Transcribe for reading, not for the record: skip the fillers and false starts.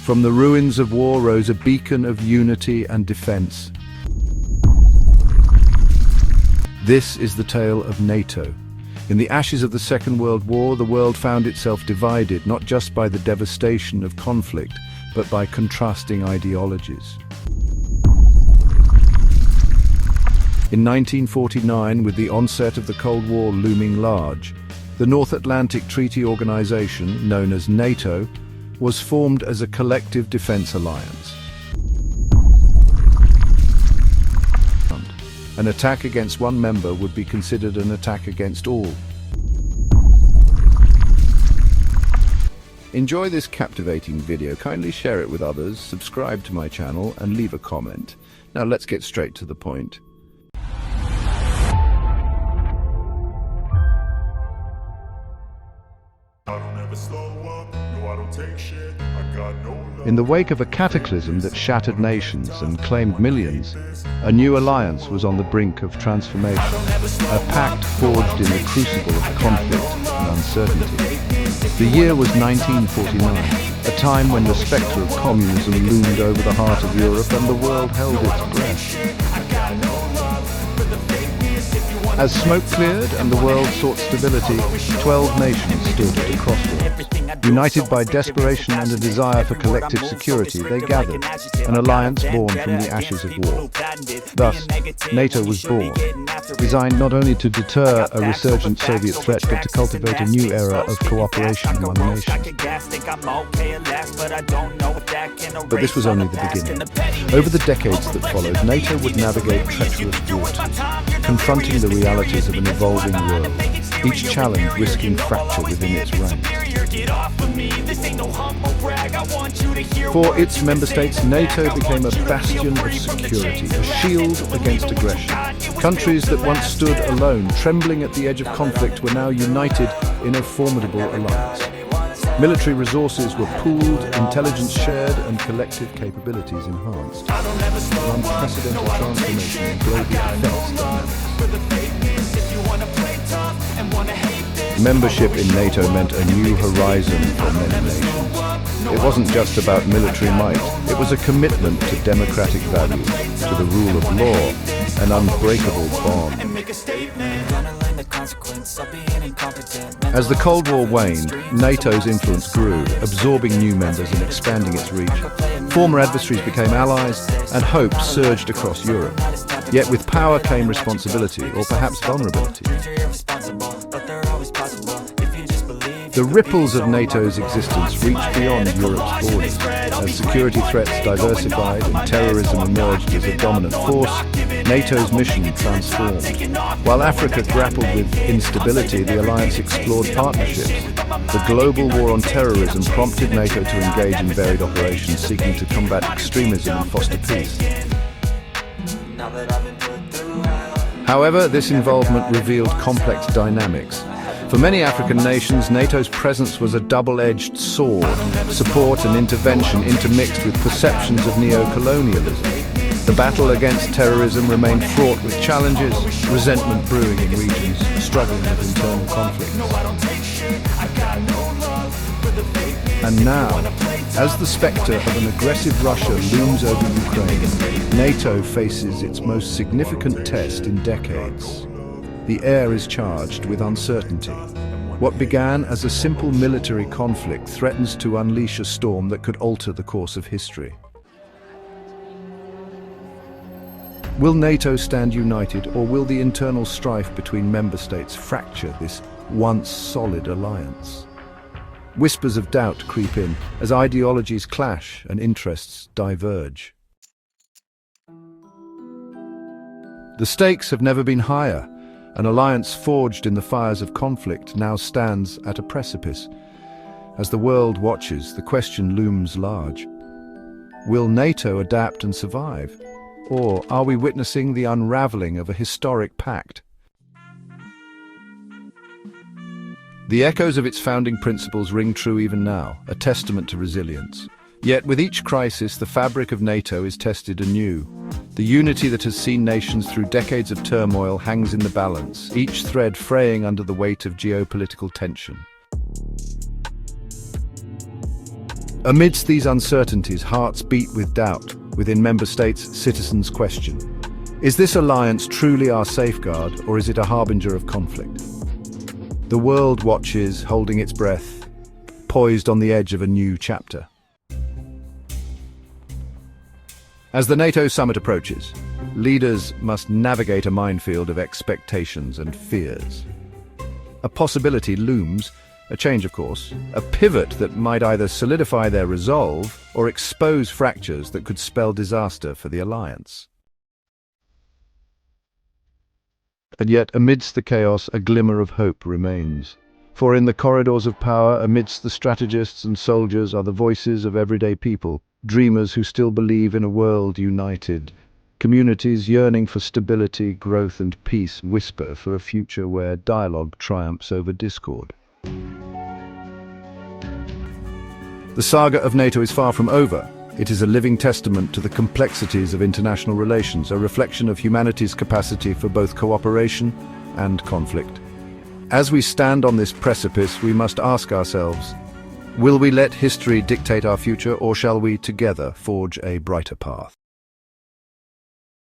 From the ruins of war rose a beacon of unity and defense. This is the tale of NATO. In the ashes of the Second World War, the world found itself divided not just by the devastation of conflict, but by contrasting ideologies. In 1949, with the onset of the Cold War looming large, the North Atlantic Treaty Organization, known as NATO, was formed as a collective defense alliance. An attack against one member would be considered an attack against all. Enjoy this captivating video. Kindly share it with others, subscribe to my channel, and leave a comment. Now let's get straight to the point. In the wake of a cataclysm that shattered nations and claimed millions, a new alliance was on the brink of transformation, a pact forged in the crucible of conflict and uncertainty. The year was 1949, a time when the spectre of communism loomed over the heart of Europe and the world held its breath. As smoke cleared and the world sought stability, 12 nations stood at a crossroads. United by desperation and a desire for collective security, they gathered, an alliance born from the ashes of war. Thus, NATO was born, designed not only to deter a resurgent Soviet threat, but to cultivate a new era of cooperation among nations. But this was only the beginning. Over the decades that followed, NATO would navigate treacherous waters, confronting the realities of an evolving world, each challenge risking fracture within its ranks. For its member states, NATO became a bastion of security, a shield against aggression. Countries that once stood alone, trembling at the edge of conflict, were now united in a formidable alliance. Military resources were pooled, intelligence shared, and collective capabilities enhanced. An unprecedented transformation in global defense dynamics. Membership in NATO meant a new horizon for many nations. It wasn't just about military might, it was a commitment to democratic values, to the rule of law, an unbreakable bond. As the Cold War waned, NATO's influence grew, absorbing new members and expanding its reach. Former adversaries became allies, and hope surged across Europe. Yet with power came responsibility, or perhaps vulnerability. The ripples of NATO's existence reached beyond Europe's borders. As security threats diversified and terrorism emerged as a dominant force, NATO's mission transformed. While Africa grappled with instability, the alliance explored partnerships. The global war on terrorism prompted NATO to engage in varied operations seeking to combat extremism and foster peace. However, this involvement revealed complex dynamics. For many African nations, NATO's presence was a double-edged sword, support and intervention intermixed with perceptions of neo-colonialism. The battle against terrorism remained fraught with challenges, resentment brewing in regions struggling with internal conflicts. And now, as the spectre of an aggressive Russia looms over Ukraine, NATO faces its most significant test in decades. The air is charged with uncertainty. What began as a simple military conflict threatens to unleash a storm that could alter the course of history. Will NATO stand united, or will the internal strife between member states fracture this once solid alliance? Whispers of doubt creep in as ideologies clash and interests diverge. The stakes have never been higher. An alliance forged in the fires of conflict now stands at a precipice. As the world watches, the question looms large. Will NATO adapt and survive? Or are we witnessing the unraveling of a historic pact? The echoes of its founding principles ring true even now, a testament to resilience. Yet with each crisis, the fabric of NATO is tested anew. The unity that has seen nations through decades of turmoil hangs in the balance, each thread fraying under the weight of geopolitical tension. Amidst these uncertainties, hearts beat with doubt. Within member states, citizens question: is this alliance truly our safeguard, or is it a harbinger of conflict? The world watches, holding its breath, poised on the edge of a new chapter. As the NATO summit approaches, leaders must navigate a minefield of expectations and fears. A possibility looms, a change of course, a pivot that might either solidify their resolve or expose fractures that could spell disaster for the alliance. And yet, amidst the chaos, a glimmer of hope remains. For in the corridors of power, amidst the strategists and soldiers, are the voices of everyday people, dreamers who still believe in a world united. Communities yearning for stability, growth and peace whisper for a future where dialogue triumphs over discord. The saga of NATO is far from over. It is a living testament to the complexities of international relations, a reflection of humanity's capacity for both cooperation and conflict. As we stand on this precipice, we must ask ourselves, will we let history dictate our future, or shall we together forge a brighter path?